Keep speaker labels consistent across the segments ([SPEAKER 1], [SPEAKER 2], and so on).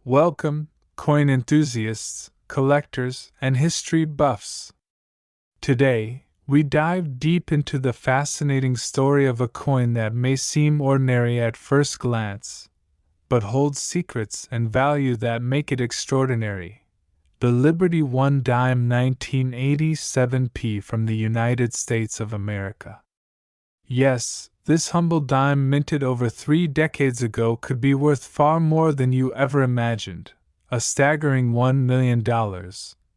[SPEAKER 1] Welcome, coin enthusiasts, collectors, and history buffs. Today, we dive deep into the fascinating story of a coin that may seem ordinary at first glance, but holds secrets and value that make it extraordinary. The Liberty One Dime 1987p from the United States of America. Yes, this humble dime minted over 3 decades ago could be worth far more than you ever imagined, a staggering $1 million.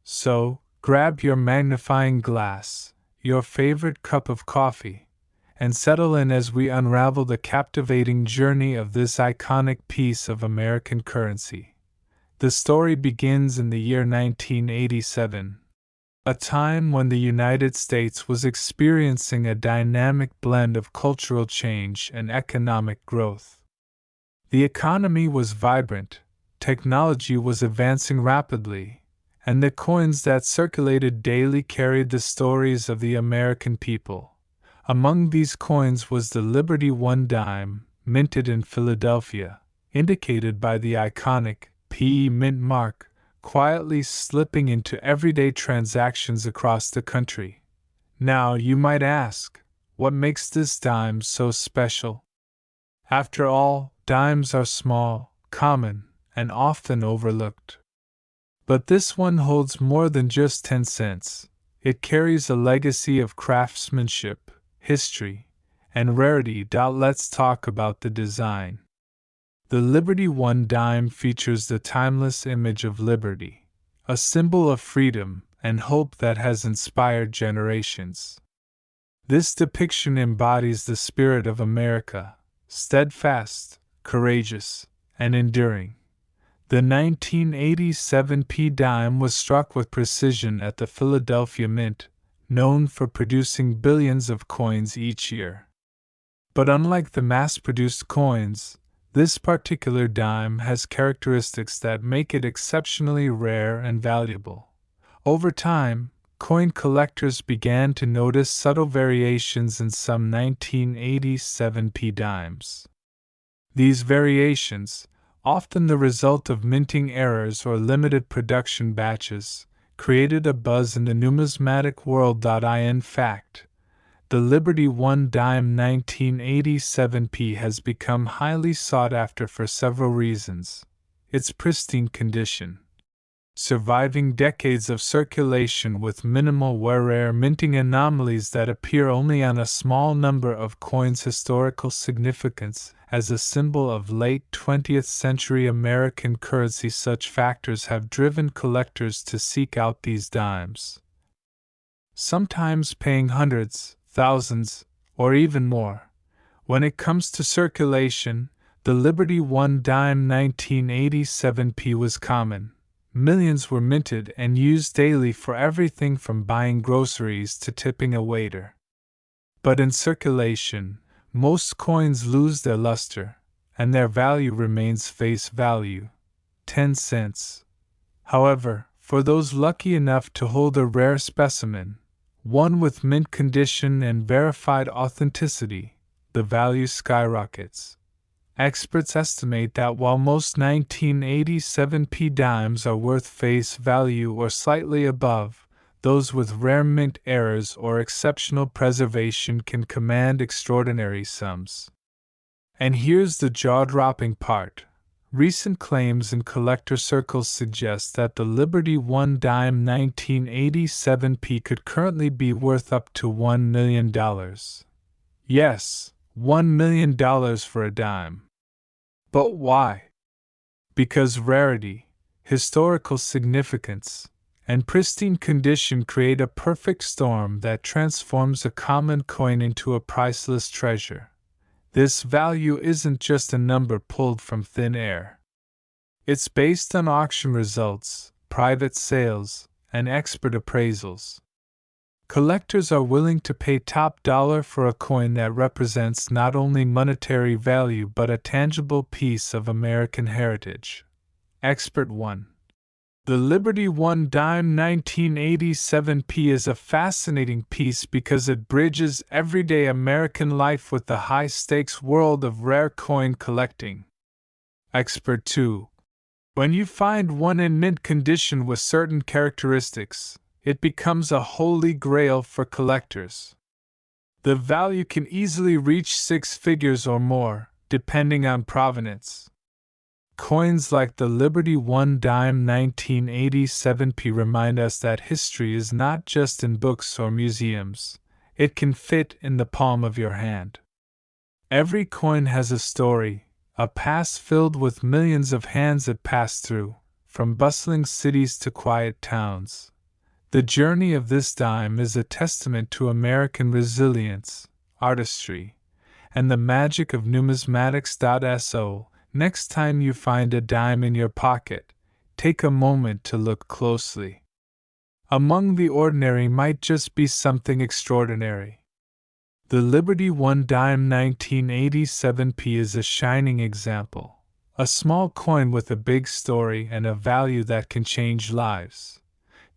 [SPEAKER 1] So, grab your magnifying glass, your favorite cup of coffee, and settle in as we unravel the captivating journey of this iconic piece of American currency. The story begins in the year 1987. A time when the United States was experiencing a dynamic blend of cultural change and economic growth. The economy was vibrant, technology was advancing rapidly, and the coins that circulated daily carried the stories of the American people. Among these coins was the Liberty One Dime, minted in Philadelphia, indicated by the iconic PE mint mark, quietly slipping into everyday transactions across the country. Now, you might ask, what makes this dime so special? After all, dimes are small, common, and often overlooked. But this one holds more than just 10 cents. It carries a legacy of craftsmanship, history, and rarity. Let's talk about the design. The Liberty One Dime features the timeless image of liberty, a symbol of freedom and hope that has inspired generations. This depiction embodies the spirit of America, steadfast, courageous, and enduring. The 1987p dime was struck with precision at the Philadelphia Mint, known for producing billions of coins each year. But unlike the mass-produced coins, this particular dime has characteristics that make it exceptionally rare and valuable. Over time, coin collectors began to notice subtle variations in some 1987p dimes. These variations, often the result of minting errors or limited production batches, created a buzz in the numismatic world. In fact, the Liberty One Dime 1987p has become highly sought after for several reasons. Its pristine condition, surviving decades of circulation with minimal wear, minting anomalies that appear only on a small number of coins, historical significance as a symbol of late 20th century American currency. Such factors have driven collectors to seek out these dimes, sometimes paying hundreds, thousands, or even more. When it comes to circulation, the Liberty One Dime 1987p was common. Millions were minted and used daily for everything from buying groceries to tipping a waiter. But in circulation, most coins lose their luster, and their value remains face value, 10 cents. However, for those lucky enough to hold a rare specimen, one with mint condition and verified authenticity, the value skyrockets. Experts estimate that while most 1987p dimes are worth face value or slightly above, those with rare mint errors or exceptional preservation can command extraordinary sums. And here's the jaw-dropping part. Recent claims in collector circles suggest that the Liberty One Dime 1987p could currently be worth up to $1 million. Yes, $1 million for a dime. But why? Because rarity, historical significance, and pristine condition create a perfect storm that transforms a common coin into a priceless treasure. This value isn't just a number pulled from thin air. It's based on auction results, private sales, and expert appraisals. Collectors are willing to pay top dollar for a coin that represents not only monetary value but a tangible piece of American heritage. Expert 1. The Liberty One Dime 1987p is a fascinating piece because it bridges everyday American life with the high-stakes world of rare coin collecting. Expert 2. When you find one in mint condition with certain characteristics, it becomes a holy grail for collectors. The value can easily reach 6 figures or more, depending on provenance. Coins like the Liberty 1 dime 1987p remind us that history is not just in books or museums, it can fit in the palm of your hand. Every coin has a story, a past filled with millions of hands it passed through, from bustling cities to quiet towns. The journey of this dime is a testament to American resilience, artistry, and the magic of numismatics.so. Next time you find a dime in your pocket, take a moment to look closely. Among the ordinary might just be something extraordinary. The Liberty 1 dime 1987p is a shining example, a small coin with a big story and a value that can change lives.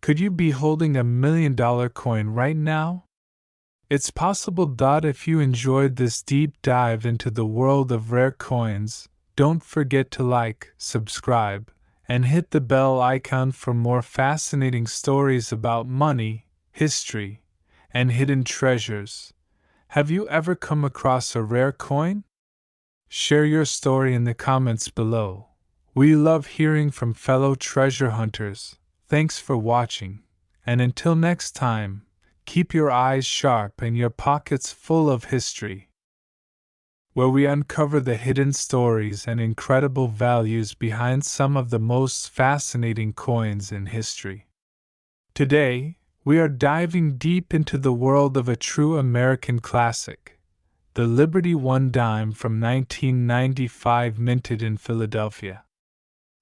[SPEAKER 1] Could you be holding $1 million coin right now? It's possible. If you enjoyed this deep dive into the world of rare coins, don't forget to like, subscribe, and hit the bell icon for more fascinating stories about money, history, and hidden treasures. Have you ever come across a rare coin? Share your story in the comments below. We love hearing from fellow treasure hunters. Thanks for watching, and until next time, keep your eyes sharp and your pockets full of history, where we uncover the hidden stories and incredible values behind some of the most fascinating coins in history. Today, we are diving deep into the world of a true American classic, the Liberty 1 dime from 1995, minted in Philadelphia.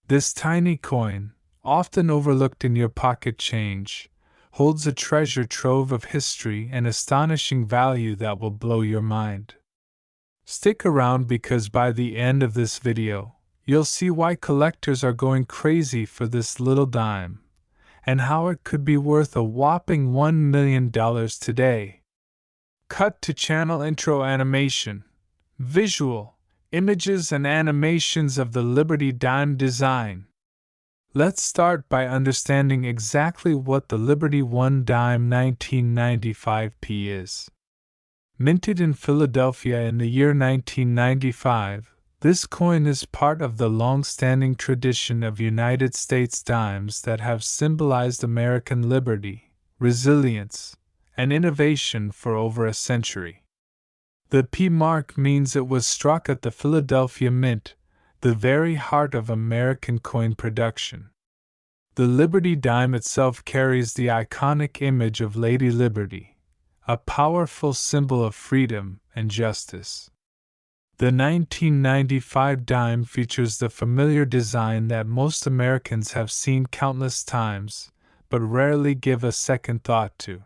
[SPEAKER 1] This tiny coin, often overlooked in your pocket change, holds a treasure trove of history and astonishing value that will blow your mind. Stick around because by the end of this video, you'll see why collectors are going crazy for this little dime, and how it could be worth a whopping $1 million today. Cut to channel intro animation. Visual, images and animations of the Liberty dime design. Let's start by understanding exactly what the Liberty 1 dime 1995p is. Minted in Philadelphia in the year 1995, this coin is part of the long-standing tradition of United States dimes that have symbolized American liberty, resilience, and innovation for over a century. The P mark means it was struck at the Philadelphia Mint, the very heart of American coin production. The Liberty dime itself carries the iconic image of Lady Liberty, a powerful symbol of freedom and justice. The 1995 dime features the familiar design that most Americans have seen countless times, but rarely give a second thought to.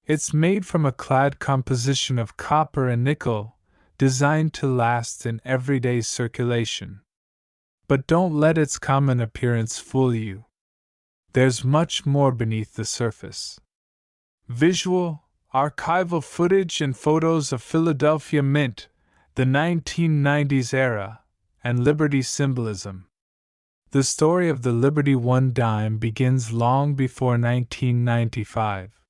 [SPEAKER 1] It's made from a clad composition of copper and nickel, designed to last in everyday circulation. But don't let its common appearance fool you. There's much more beneath the surface. Visual, archival footage and photos of Philadelphia Mint, the 1990s era, and Liberty symbolism. The story of the Liberty 1 dime begins long before 1995.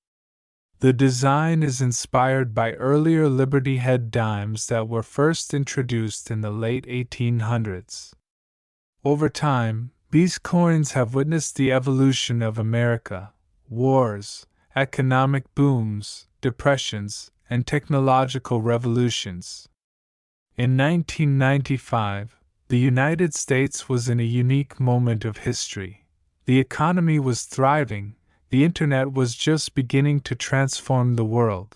[SPEAKER 1] The design is inspired by earlier Liberty head dimes that were first introduced in the late 1800s. Over time, these coins have witnessed the evolution of America, wars, economic booms, depressions, and technological revolutions. In 1995, the United States was in a unique moment of history. The economy was thriving, the internet was just beginning to transform the world,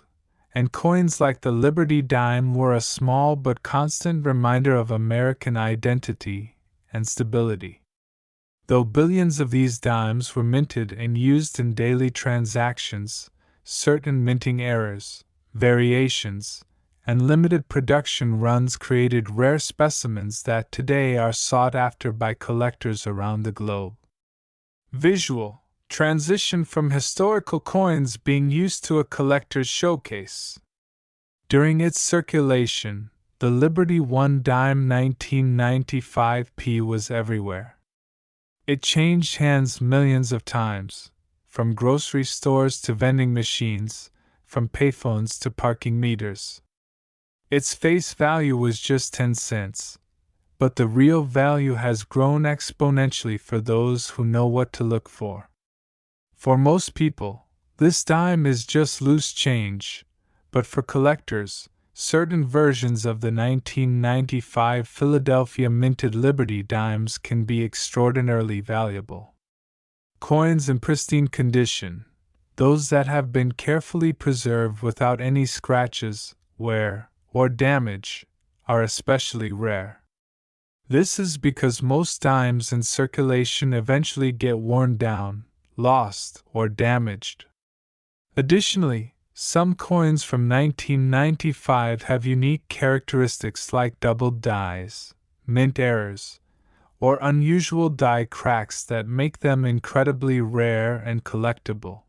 [SPEAKER 1] and coins like the Liberty dime were a small but constant reminder of American identity and stability. Though billions of these dimes were minted and used in daily transactions, certain minting errors, variations, and limited production runs created rare specimens that today are sought after by collectors around the globe. Visual transition from historical coins being used to a collector's showcase. During its circulation, the Liberty 1 dime 1995p was everywhere. It changed hands millions of times, from grocery stores to vending machines, from payphones to parking meters. Its face value was just 10 cents, but the real value has grown exponentially for those who know what to look for. For most people, this dime is just loose change, but for collectors, certain versions of the 1995 Philadelphia minted Liberty dimes can be extraordinarily valuable. Coins in pristine condition, those that have been carefully preserved without any scratches, wear, or damage, are especially rare. This is because most dimes in circulation eventually get worn down, lost, or damaged. Additionally, some coins from 1995 have unique characteristics like doubled dies, mint errors, or unusual die cracks that make them incredibly rare and collectible.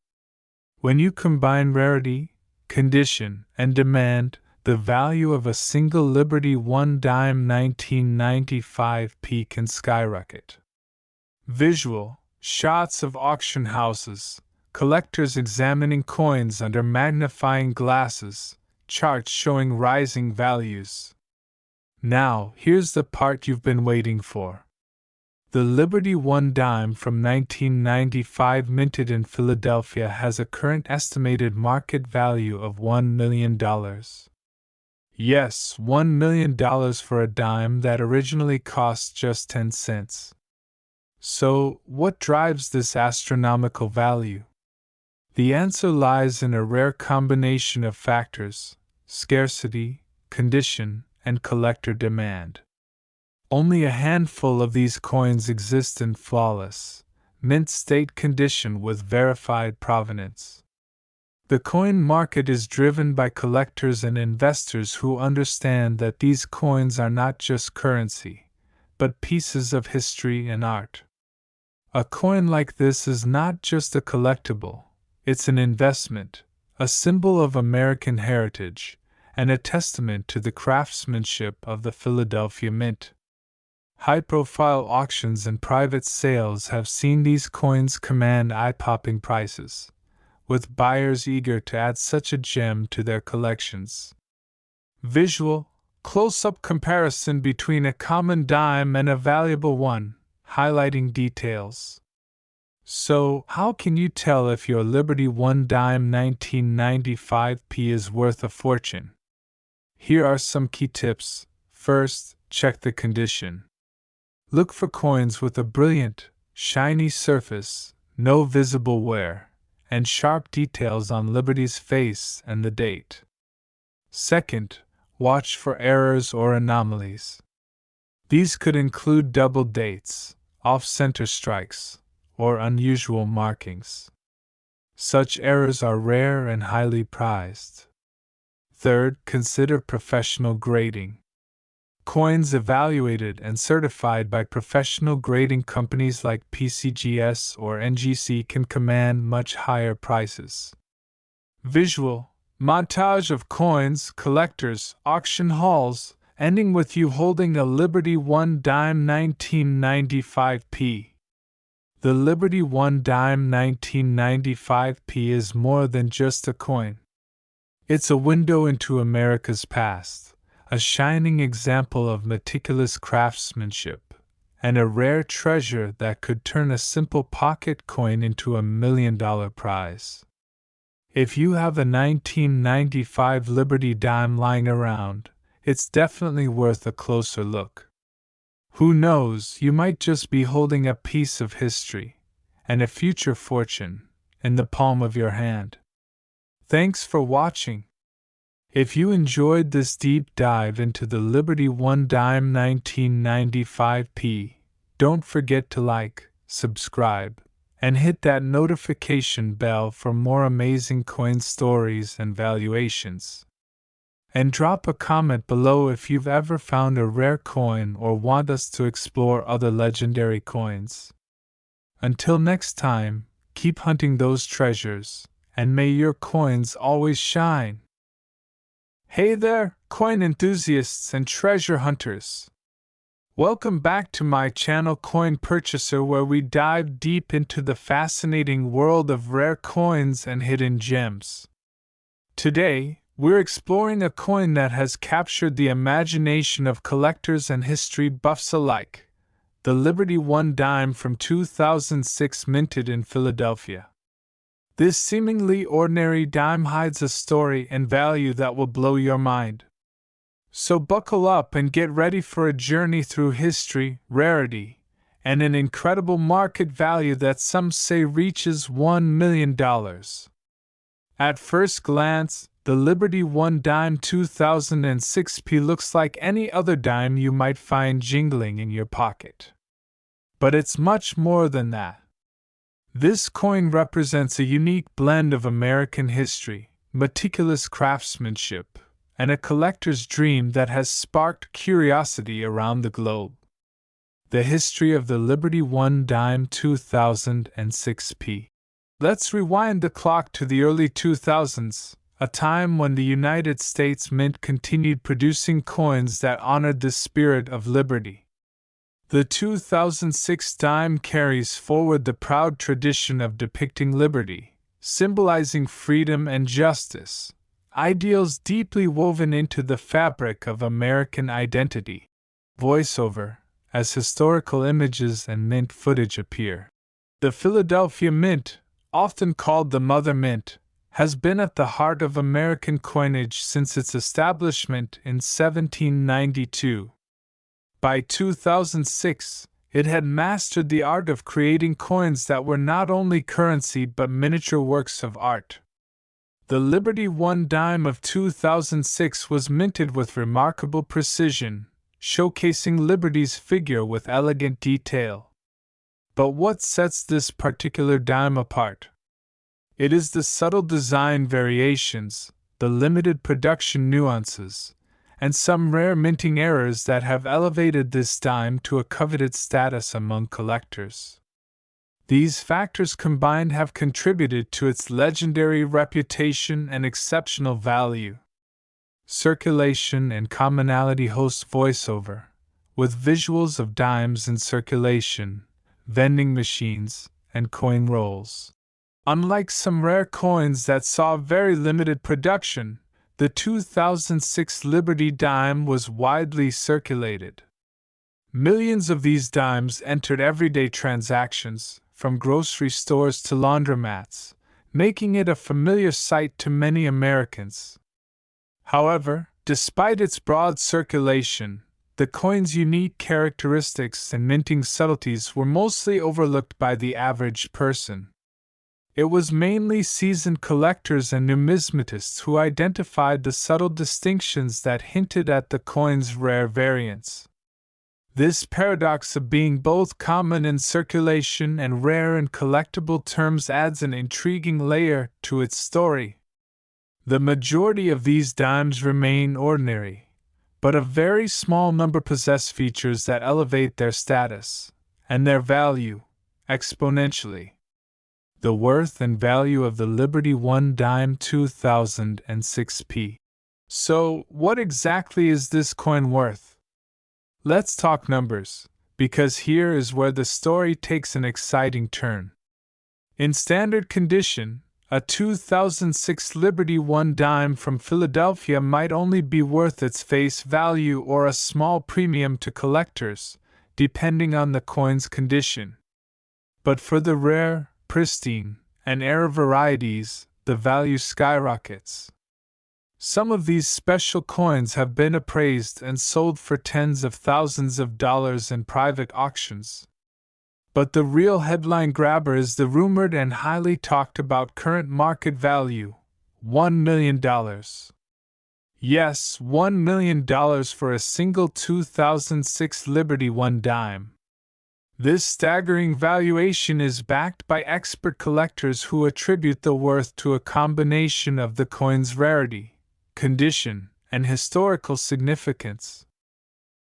[SPEAKER 1] When you combine rarity, condition, and demand, the value of a single Liberty 1 dime 1995p can skyrocket. Visual shots of auction houses, collectors examining coins under magnifying glasses, charts showing rising values. Now, here's the part you've been waiting for. The Liberty 1 dime from 1995 minted in Philadelphia has a current estimated market value of $1 million. Yes, $1 million for a dime that originally cost just 10 cents. So, what drives this astronomical value? The answer lies in a rare combination of factors: scarcity, condition, and collector demand. Only a handful of these coins exist in flawless, mint state condition with verified provenance. The coin market is driven by collectors and investors who understand that these coins are not just currency, but pieces of history and art. A coin like this is not just a collectible, it's an investment, a symbol of American heritage, and a testament to the craftsmanship of the Philadelphia Mint. High-profile auctions and private sales have seen these coins command eye-popping prices, with buyers eager to add such a gem to their collections. Visual, close-up comparison between a common dime and a valuable one, highlighting details. So, how can you tell if your Liberty 1 dime 1995p is worth a fortune? Here are some key tips. First, check the condition. Look for coins with a brilliant, shiny surface, no visible wear, and sharp details on Liberty's face and the date. Second, watch for errors or anomalies. These could include double dates, off-center strikes, or unusual markings. Such errors are rare and highly prized. Third, consider professional grading. Coins evaluated and certified by professional grading companies like PCGS or NGC can command much higher prices. Visual montage of coins, collectors, auction hauls, ending with you holding a Liberty 1 dime 1995p. The Liberty 1 dime 1995p is more than just a coin. It's a window into America's past, a shining example of meticulous craftsmanship, and a rare treasure that could turn a simple pocket coin into $1 million prize. If you have a 1995 Liberty dime lying around, it's definitely worth a closer look. Who knows, you might just be holding a piece of history and a future fortune in the palm of your hand. Thanks for watching. If you enjoyed this deep dive into the Liberty 1 dime 1995p, don't forget to like, subscribe, and hit that notification bell for more amazing coin stories and valuations. And drop a comment below if you've ever found a rare coin or want us to explore other legendary coins. Until next time, keep hunting those treasures, and may your coins always shine. Hey there, coin enthusiasts and treasure hunters! Welcome back to my channel Coin Purchaser, where we dive deep into the fascinating world of rare coins and hidden gems. Today, we're exploring a coin that has captured the imagination of collectors and history buffs alike, the Liberty One dime from 2006, minted in Philadelphia. This seemingly ordinary dime hides a story and value that will blow your mind. So buckle up and get ready for a journey through history, rarity, and an incredible market value that some say reaches $1 million. At first glance, the Liberty One dime 2006p looks like any other dime you might find jingling in your pocket. But it's much more than that. This coin represents a unique blend of American history, meticulous craftsmanship, and a collector's dream that has sparked curiosity around the globe. The history of the Liberty One dime 2006p. Let's rewind the clock to the early 2000s, a time when the United States Mint continued producing coins that honored the spirit of liberty. The 2006 dime carries forward the proud tradition of depicting liberty, symbolizing freedom and justice, ideals deeply woven into the fabric of American identity. Voiceover, as historical images and mint footage appear. The Philadelphia Mint, often called the Mother Mint, has been at the heart of American coinage since its establishment in 1792. By 2006, it had mastered the art of creating coins that were not only currency but miniature works of art. The Liberty One dime of 2006 was minted with remarkable precision, showcasing Liberty's figure with elegant detail. But what sets this particular dime apart? It is the subtle design variations, the limited production nuances, and some rare minting errors that have elevated this dime to a coveted status among collectors. These factors combined have contributed to its legendary reputation and exceptional value. Circulation and commonality. Host voiceover, with visuals of dimes in circulation, vending machines, and coin rolls. Unlike some rare coins that saw very limited production, the 2006 Liberty dime was widely circulated. Millions of these dimes entered everyday transactions, from grocery stores to laundromats, making it a familiar sight to many Americans. However, despite its broad circulation, the coin's unique characteristics and minting subtleties were mostly overlooked by the average person. It was mainly seasoned collectors and numismatists who identified the subtle distinctions that hinted at the coin's rare variants. This paradox of being both common in circulation and rare in collectible terms adds an intriguing layer to its story. The majority of these dimes remain ordinary, but a very small number possess features that elevate their status, and their value, exponentially. The worth and value of the Liberty One dime 2006p. So, what exactly is this coin worth? Let's talk numbers, because here is where the story takes an exciting turn. In standard condition, a 2006 Liberty One dime from Philadelphia might only be worth its face value or a small premium to collectors, depending on the coin's condition. But for the rare, pristine, and rare varieties, the value skyrockets. Some of these special coins have been appraised and sold for tens of thousands of dollars in private auctions. But the real headline grabber is the rumored and highly talked about current market value, $1 million. Yes, $1 million for a single 2006 Liberty One dime. This staggering valuation is backed by expert collectors who attribute the worth to a combination of the coin's rarity, condition, and historical significance.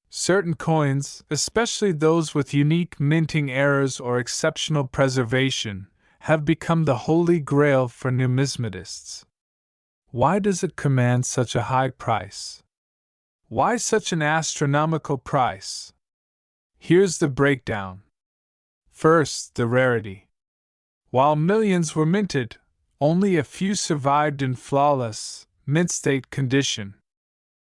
[SPEAKER 1] Certain coins, especially those with unique minting errors or exceptional preservation, have become the holy grail for numismatists. Why does it command such a high price? Why such an astronomical price? Here's the breakdown. First, the rarity. While millions were minted, only a few survived in flawless, mint-state condition.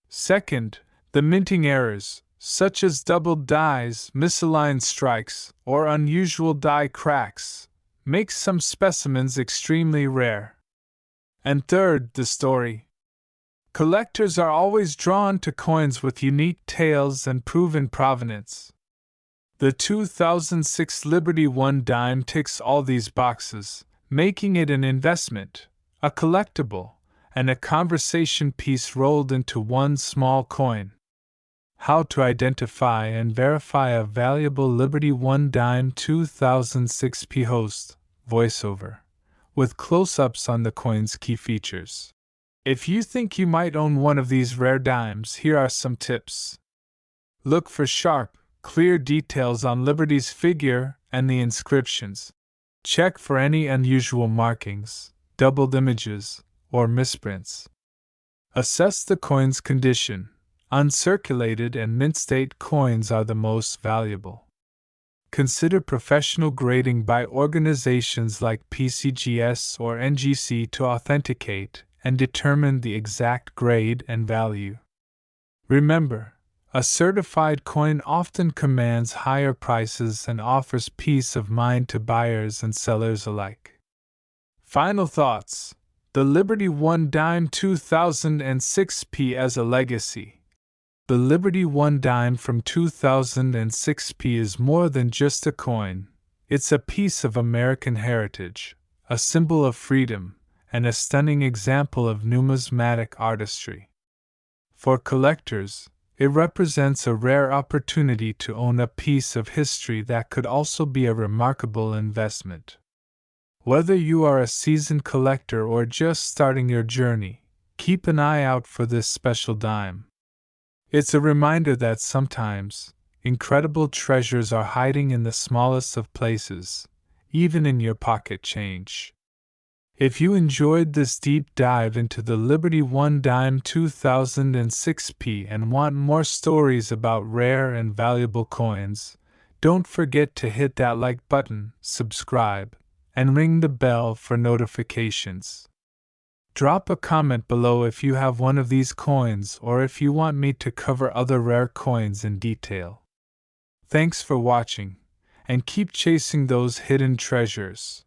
[SPEAKER 1] Second, the minting errors, such as doubled dies, misaligned strikes, or unusual die cracks, make some specimens extremely rare. And third, the story. Collectors are always drawn to coins with unique tales and proven provenance. The 2006 Liberty One dime ticks all these boxes, making it an investment, a collectible, and a conversation piece rolled into one small coin. How to identify and verify a valuable Liberty One dime 2006 P-Host, voiceover, with close-ups on the coin's key features. If you think you might own one of these rare dimes, here are some tips. Look for sharp, clear details on Liberty's figure and the inscriptions. Check for any unusual markings, doubled images, or misprints. Assess the coin's condition. Uncirculated and mint-state coins are the most valuable. Consider professional grading by organizations like PCGS or NGC to authenticate and determine the exact grade and value. Remember, a certified coin often commands higher prices and offers peace of mind to buyers and sellers alike. Final thoughts. The Liberty One dime 2006p as a legacy. The Liberty One dime from 2006p is more than just a coin. It's a piece of American heritage, a symbol of freedom, and a stunning example of numismatic artistry. For collectors, it represents a rare opportunity to own a piece of history that could also be a remarkable investment. Whether you are a seasoned collector or just starting your journey, keep an eye out for this special dime. It's a reminder that sometimes, incredible treasures are hiding in the smallest of places, even in your pocket change. If you enjoyed this deep dive into the Liberty One dime 2006p and want more stories about rare and valuable coins, don't forget to hit that like button, subscribe, and ring the bell for notifications. Drop a comment below if you have one of these coins or if you want me to cover other rare coins in detail. Thanks for watching, and keep chasing those hidden treasures.